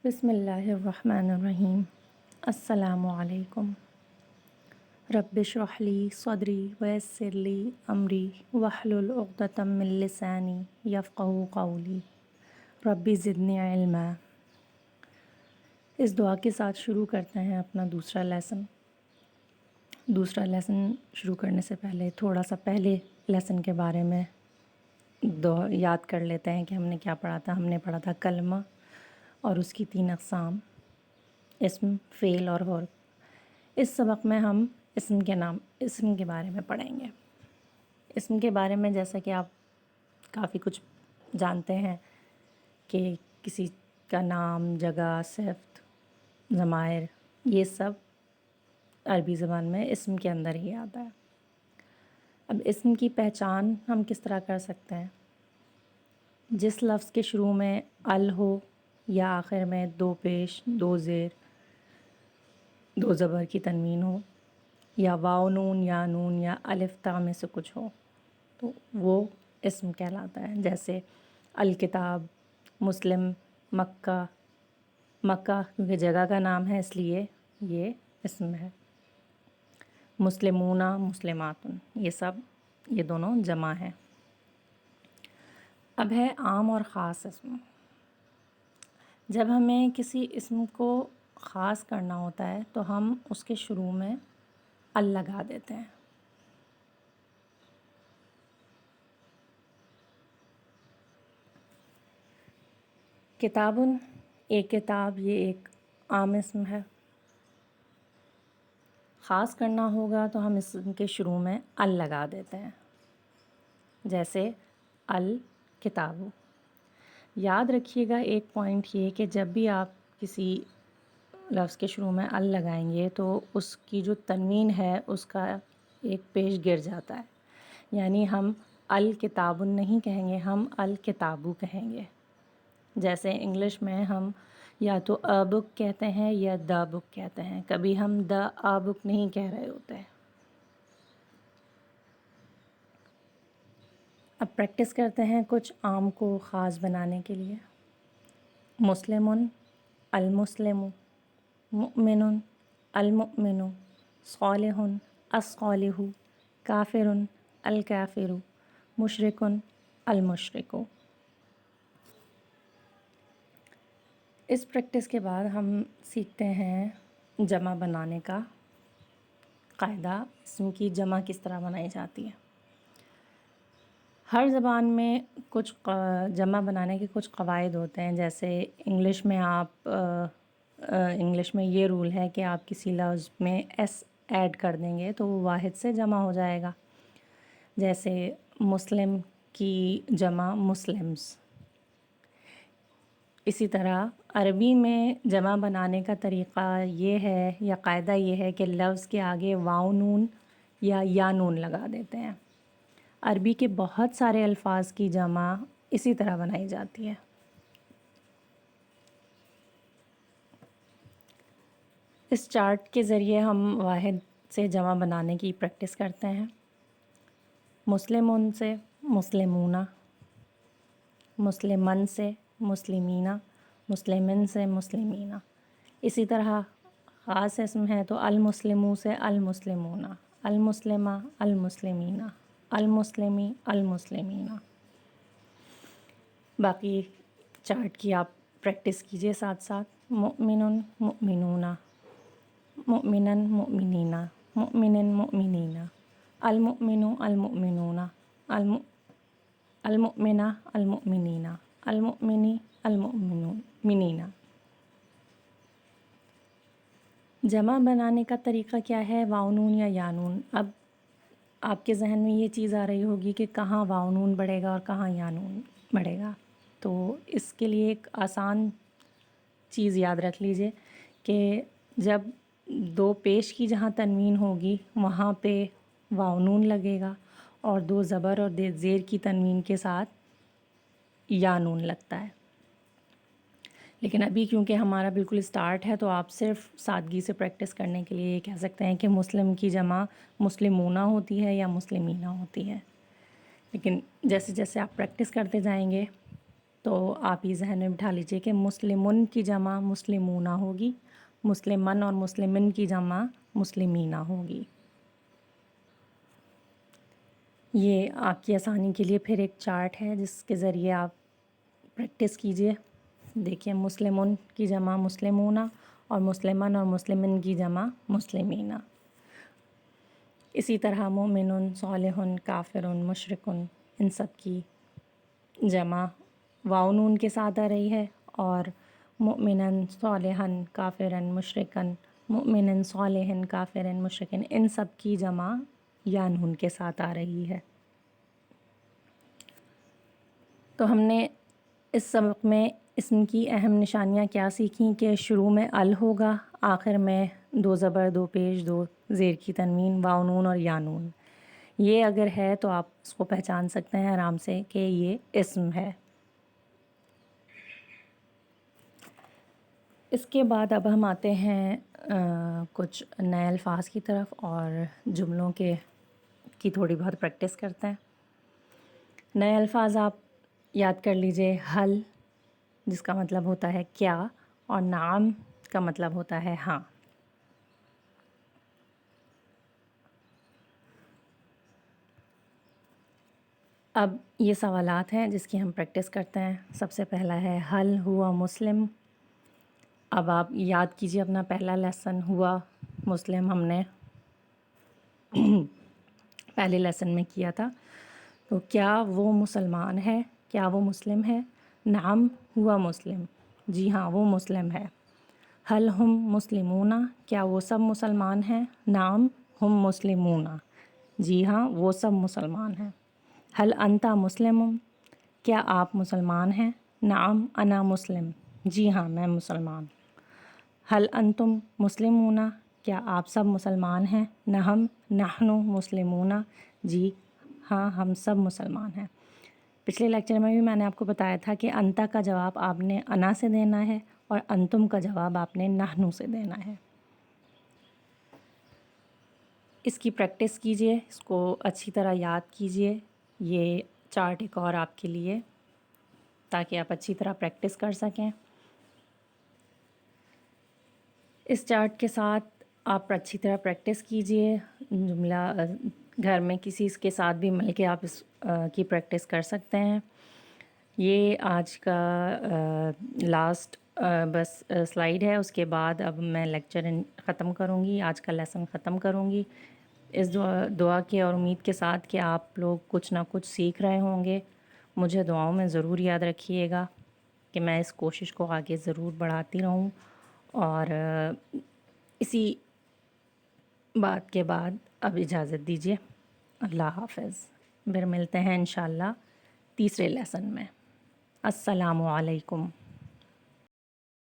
بسم اللہ الرحمن الرحیم۔ السلام علیکم۔ رب اشرح لی صدری ویسر لی امری واحلل عقدۃ من لسانی یفقہوا قولی رب زدنی علما۔ اس دعا کے ساتھ شروع کرتے ہیں اپنا دوسرا لیسن شروع کرنے سے پہلے تھوڑا سا پہلے لیسن کے بارے میں یاد کر لیتے ہیں کہ ہم نے کیا پڑھا تھا۔ ہم نے پڑھا تھا کلمہ اور اس کی 3 اقسام، اسم، فعل اور حرف۔ اس سبق میں ہم اسم کے بارے میں پڑھیں گے۔ اسم کے بارے میں جیسا کہ آپ کافی کچھ جانتے ہیں کہ کسی کا نام، جگہ، صفت، ضمائر، یہ سب عربی زبان میں اسم کے اندر ہی آتا ہے۔ اب اسم کی پہچان ہم کس طرح کر سکتے ہیں؟ جس لفظ کے شروع میں ال ہو یا آخر میں 2 پیش، 2 زیر، 2 زبر کی تنوین ہو، یا واو نون یا نون یا الف تا میں سے کچھ ہو، تو وہ اسم کہلاتا ہے۔ جیسے الکتاب، مسلم، مکہ۔ مکہ کیونکہ جگہ کا نام ہے اس لیے یہ اسم ہے۔ مسلمون، مسلماتن، یہ دونوں جمع ہیں۔ اب ہے عام اور خاص اسم۔ جب ہمیں کسی اسم کو خاص کرنا ہوتا ہے تو ہم اس کے شروع میں ال لگا دیتے ہیں۔ کتابن، ایک کتاب، یہ ایک عام اسم ہے۔ خاص کرنا ہوگا تو ہم اسم کے شروع میں ال لگا دیتے ہیں، جیسے الکتاب۔ یاد رکھیے گا ایک پوائنٹ یہ کہ جب بھی آپ کسی لفظ کے شروع میں ال لگائیں گے تو اس کی جو تنوین ہے اس کا ایک پیش گر جاتا ہے، یعنی ہم الکتاب نہیں کہیں گے، ہم الکتابو کہیں گے۔ جیسے انگلش میں ہم یا تو اے بک کہتے ہیں یا دا بک کہتے ہیں، کبھی ہم دا آ بک نہیں کہہ رہے ہوتے ہیں۔ اب پریکٹس کرتے ہیں کچھ عام کو خاص بنانے کے لیے۔ مسلمن، المسلم، مؤمن، المؤمن، صالح، الصالح، کافر، الکافر، مشرک، المشرک۔ اس پریکٹس کے بعد ہم سیکھتے ہیں جمع بنانے کا قاعدہ، اسم کی جمع کس طرح بنائی جاتی ہے۔ ہر زبان میں کچھ جمع بنانے کے کچھ قواعد ہوتے ہیں۔ جیسے انگلش میں یہ رول ہے کہ آپ کسی لفظ میں ایس ایڈ کر دیں گے تو وہ واحد سے جمع ہو جائے گا۔ جیسے مسلم کی جمع مسلمز۔ اسی طرح عربی میں جمع بنانے کا طریقہ یہ ہے یا قاعدہ یہ ہے کہ لفظ کے آگے واو نون یا نون لگا دیتے ہیں۔ عربی کے بہت سارے الفاظ کی جمع اسی طرح بنائی جاتی ہے۔ اس چارٹ کے ذریعے ہم واحد سے جمع بنانے کی پریکٹس کرتے ہیں۔ مسلمون سے مسلمون، مسلمن سے مسلمینہ، مسلمن سے مسلمینہ۔ اسی طرح خاص اسم ہے تو المسلمو سے المسلمون، المسلمہ المسلمینہ، المسلمی المسلمینہ۔ باقی چارٹ کی آپ پریکٹس کیجئے ساتھ ساتھ۔ مؤمن مؤمنون، مؤمنا مؤمنین، مؤمن مؤمنین، المؤمن المؤمنون، المؤمنہ المؤمنین، المؤمنی المؤمنین۔ جمع بنانے کا طریقہ کیا ہے؟ واو نون یا نون۔ اب آپ کے ذہن میں یہ چیز آ رہی ہوگی کہ کہاں واو نون بڑھے گا اور کہاں یا نون بڑھے گا، تو اس کے لیے ایک آسان چیز یاد رکھ لیجئے کہ جب 2 پیش کی جہاں تنوین ہوگی وہاں پہ واو نون لگے گا، اور 2 زبر اور زیر کی تنوین کے ساتھ یا نون لگتا ہے۔ لیکن ابھی کیونکہ ہمارا بالکل اسٹارٹ ہے تو آپ صرف سادگی سے پریکٹس کرنے کے لیے یہ کہہ سکتے ہیں کہ مسلم کی جمع مسلمونہ ہوتی ہے یا مسلمینہ ہوتی ہے۔ لیکن جیسے جیسے آپ پریکٹس کرتے جائیں گے تو آپ یہ ذہن میں بٹھا لیجئے کہ مسلمن کی جمع مسلمونہ ہوگی، مسلمن اور مسلمن کی جمع مسلمینہ ہوگی۔ یہ آپ کی آسانی کے لیے پھر ایک چارٹ ہے جس کے ذریعے آپ پریکٹس کیجئے۔ دیکھیں مسلمن کی جمع مسلمونہ اور مسلمن اور مسلمن کی جمع مسلمینہ۔ اسی طرح مومن، صالح، کافر، مشرک، ان سب کی جمع واو نون کے ساتھ آ رہی ہے، اور مؤمنن، صالحن، کافرن، مشرکن، مؤمنن، صالحن، کافرن، مشرکن، ان سب کی جمع یا نون کے ساتھ آ رہی ہے۔ تو ہم نے اس سبق میں اسم کی اہم نشانیاں کیا سیکھیں کہ شروع میں ال ہوگا، آخر میں دو زبر، دو پیش، دو زیر کی تنوین، واو نون اور یا نون۔ یہ اگر ہے تو آپ اس کو پہچان سکتے ہیں آرام سے کہ یہ اسم ہے۔ اس کے بعد اب ہم آتے ہیں کچھ نئے الفاظ کی طرف اور جملوں کی تھوڑی بہت پریکٹس کرتے ہیں۔ نئے الفاظ آپ یاد کر لیجئے حل، جس کا مطلب ہوتا ہے کیا، اور نعم کا مطلب ہوتا ہے ہاں۔ اب یہ سوالات ہیں جس کی ہم پریکٹس کرتے ہیں۔ سب سے پہلا ہے حل ہوا مسلم۔ اب آپ یاد کیجئے اپنا پہلا لیسن ہوا مسلم ہم نے پہلے لیسن میں کیا تھا۔ تو کیا وہ مسلمان ہے؟ کیا وہ مسلم ہے؟ نعم ہوا مسلم، جی ہاں وہ مسلم ہے۔ حل ہم مسلمون، کیا وہ سب مسلمان ہیں؟ نعم ہم مسلمون، جی ہاں وہ سب مسلمان ہیں۔ حل انت مسلم، کیا آپ مسلمان ہیں؟ نعم انا مسلم، جی ہاں میں مسلمان۔ حل انتم مسلمون، کیا آپ سب مسلمان ہیں؟ نعم نحن مسلمون، جی ہاں ہم سب مسلمان ہیں۔ پچھلے لیکچر میں بھی میں نے آپ کو بتایا تھا کہ انتا کا جواب آپ نے انا سے دینا ہے اور انتم کا جواب آپ نے نحن سے دینا ہے۔ اس کی پریکٹس کیجئے، اس کو اچھی طرح یاد کیجئے۔ یہ چارٹ ایک اور آپ کے لیے تاکہ آپ اچھی طرح پریکٹس کر سکیں۔ اس چارٹ کے ساتھ آپ اچھی طرح پریکٹس کیجئے۔ جملہ گھر میں کسی کے ساتھ بھی مل کے آپ اس کی پریکٹس کر سکتے ہیں۔ یہ آج کا لاسٹ بس سلائیڈ ہے، اس کے بعد اب میں لیکچر ختم کروں گی، آج کا لیسن ختم کروں گی۔ اس دعا کے اور امید کے ساتھ کہ آپ لوگ کچھ نہ کچھ سیکھ رہے ہوں گے۔ مجھے دعاؤں میں ضرور یاد رکھیے گا کہ میں اس کوشش کو آگے ضرور بڑھاتی رہوں، اور اسی بات کے بعد اب اجازت دیجیے۔ اللہ حافظ، پھر ملتے ہیں انشاءاللہ تیسرے لیسن میں۔ السلام علیکم۔